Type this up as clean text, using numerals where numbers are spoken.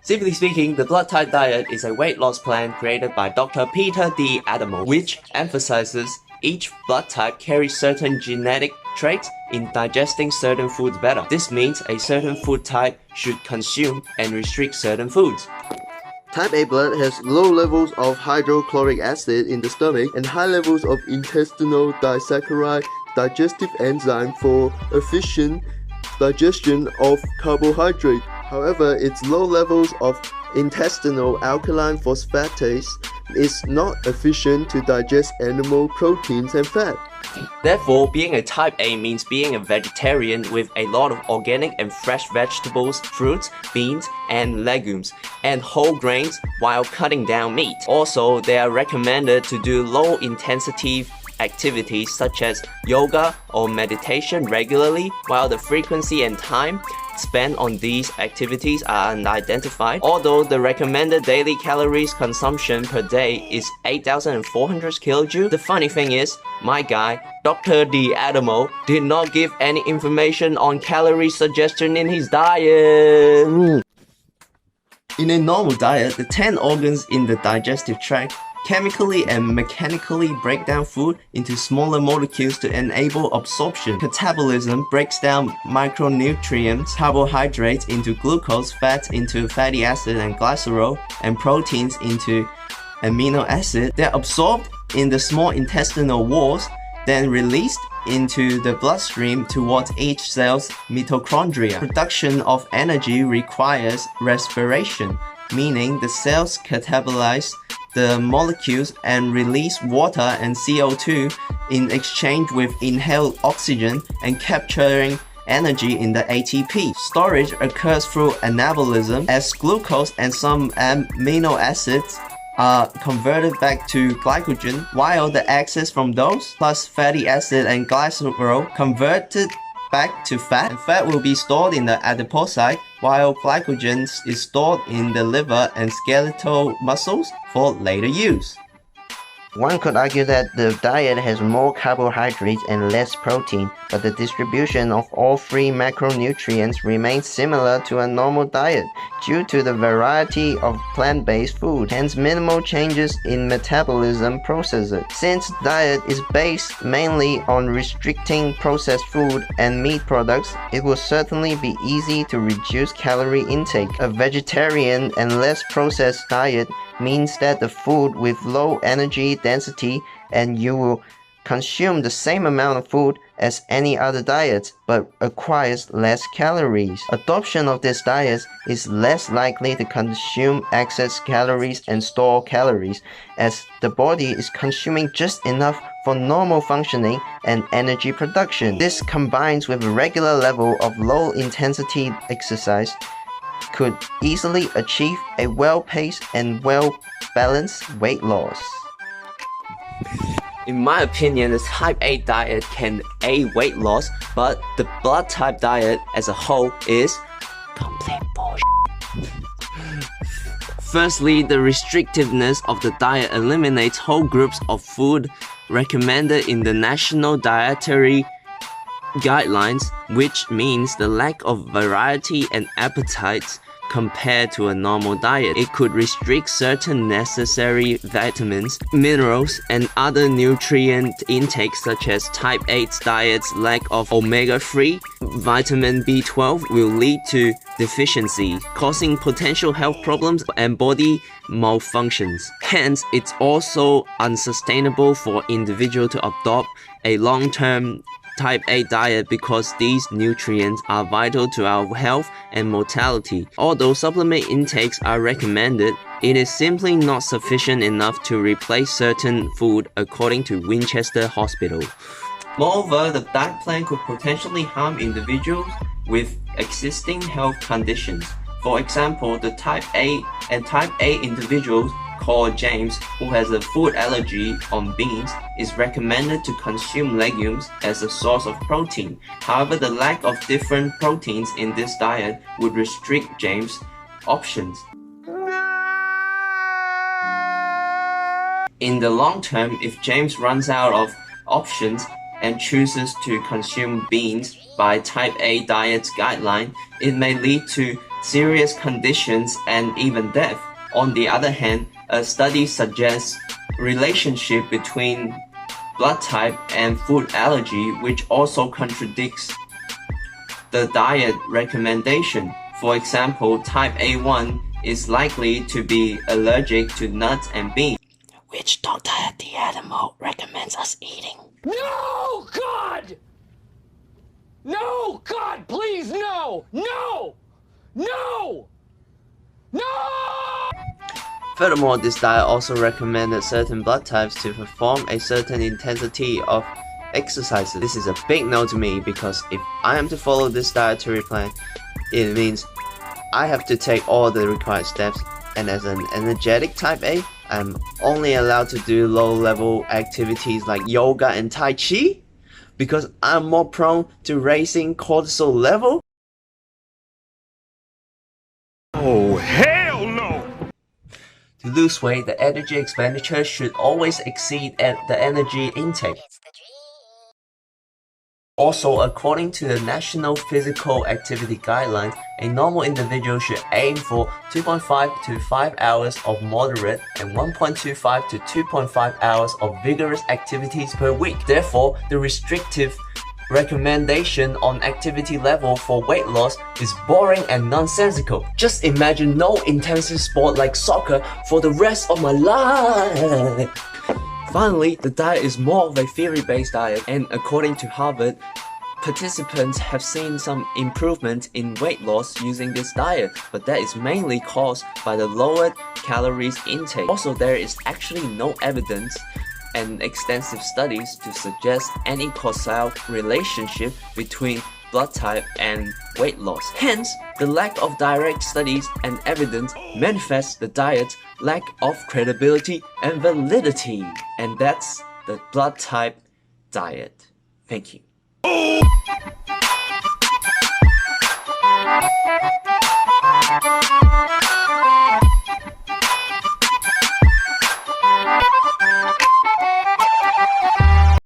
Simply speaking, the blood type diet is a weight loss plan created by Dr. Peter D. Adamo, which emphasizes each blood type carries certain genetic traits in digesting certain foods better. This means a certain food type should consume and restrict certain foods. Type A blood has low levels of hydrochloric acid in the stomach and high levels of intestinal disaccharide digestive enzyme for efficient digestion of carbohydrate. However, its low levels of intestinal alkaline phosphatase is not efficient to digest animal proteins and fat. Therefore, being a type A means being a vegetarian with a lot of organic and fresh vegetables, fruits, beans, and legumes, and whole grains while cutting down meat. Also, they are recommended to do low-intensity activities such as yoga or meditation regularly, while the frequency and time spent on these activities are unidentified. Although the recommended daily calories consumption per day is 8,400 kilojoules, the funny thing is, my guy, Dr. D. Adamo, did not give any information on calorie suggestion in his diet. In a normal diet, the 10 organs in the digestive tract chemically and mechanically break down food into smaller molecules to enable absorption. Catabolism breaks down micronutrients, carbohydrates into glucose, fats into fatty acid and glycerol, and proteins into amino acid. They're absorbed in the small intestinal walls, then released into the bloodstream towards each cell's mitochondria. Production of energy requires respiration, meaning the cells catabolize the molecules and release water and CO2 in exchange with inhaled oxygen and capturing energy in the ATP. Storage occurs through anabolism as glucose and some amino acids are converted back to glycogen, while the excess from those plus fatty acid and glycerol converted back to fat. And fat will be stored in the adipocyte, while glycogen is stored in the liver and skeletal muscles for later use. One could argue that the diet has more carbohydrates and less protein, but the distribution of all three macronutrients remains similar to a normal diet due to the variety of plant-based food, hence minimal changes in metabolism processes. Since diet is based mainly on restricting processed food and meat products, it will certainly be easy to reduce calorie intake. A vegetarian and less processed diet means that the food with low energy density and you will consume the same amount of food as any other diet but acquires less calories. Adoption of this diet is less likely to consume excess calories and store calories, as the body is consuming just enough for normal functioning and energy production. This combines with a regular level of low intensity exercise could easily achieve a well-paced and well-balanced weight loss. In my opinion, the type A diet can aid weight loss, but the blood type diet as a whole is complete bullshit. Firstly, the restrictiveness of the diet eliminates whole groups of food recommended in the National Dietary Guidelines, which means the lack of variety and appetites compared to a normal diet. It could restrict certain necessary vitamins, minerals, and other nutrient intake, such as type 8's diet's lack of omega-3 vitamin B12 will lead to deficiency, causing potential health problems and body malfunctions. Hence, it's also unsustainable for individuals to adopt a long-term type A diet because these nutrients are vital to our health and mortality. Although supplement intakes are recommended, it is simply not sufficient enough to replace certain food, according to Winchester Hospital. Moreover, the diet plan could potentially harm individuals with existing health conditions. For example, the type A and type A individuals called James, who has a food allergy on beans, is recommended to consume legumes as a source of protein. However, the lack of different proteins in this diet would restrict James' options. In the long term, if James runs out of options and chooses to consume beans by type A diet's guideline, it may lead to serious conditions and even death. On the other hand, a study suggests relationship between blood type and food allergy, which also contradicts the diet recommendation. For example, type A1 is likely to be allergic to nuts and beans, which Dr. the Animal recommends us eating. No, God! No, God, please, no! No! No! No! Furthermore, this diet also recommended certain blood types to perform a certain intensity of exercises. This is a big no to me because if I am to follow this dietary plan, it means I have to take all the required steps, and as an energetic type A, I'm only allowed to do low-level activities like yoga and tai chi because I'm more prone to raising cortisol level. Oh, hell no! To lose weight, the energy expenditure should always exceed the energy intake. Also, according to the National Physical Activity Guidelines, a normal individual should aim for 2.5 to 5 hours of moderate and 1.25 to 2.5 hours of vigorous activities per week. Therefore, the restrictive recommendation on activity level for weight loss is boring and nonsensical. Just imagine no intensive sport like soccer for the rest of my life. Finally, the diet is more of a theory-based diet, and according to Harvard, participants have seen some improvement in weight loss using this diet, but that is mainly caused by the lowered calories intake. Also, there is actually no evidence and extensive studies to suggest any causal relationship between blood type and weight loss. Hence, the lack of direct studies and evidence manifests the diet's lack of credibility and validity. And that's the blood type diet. Thank you.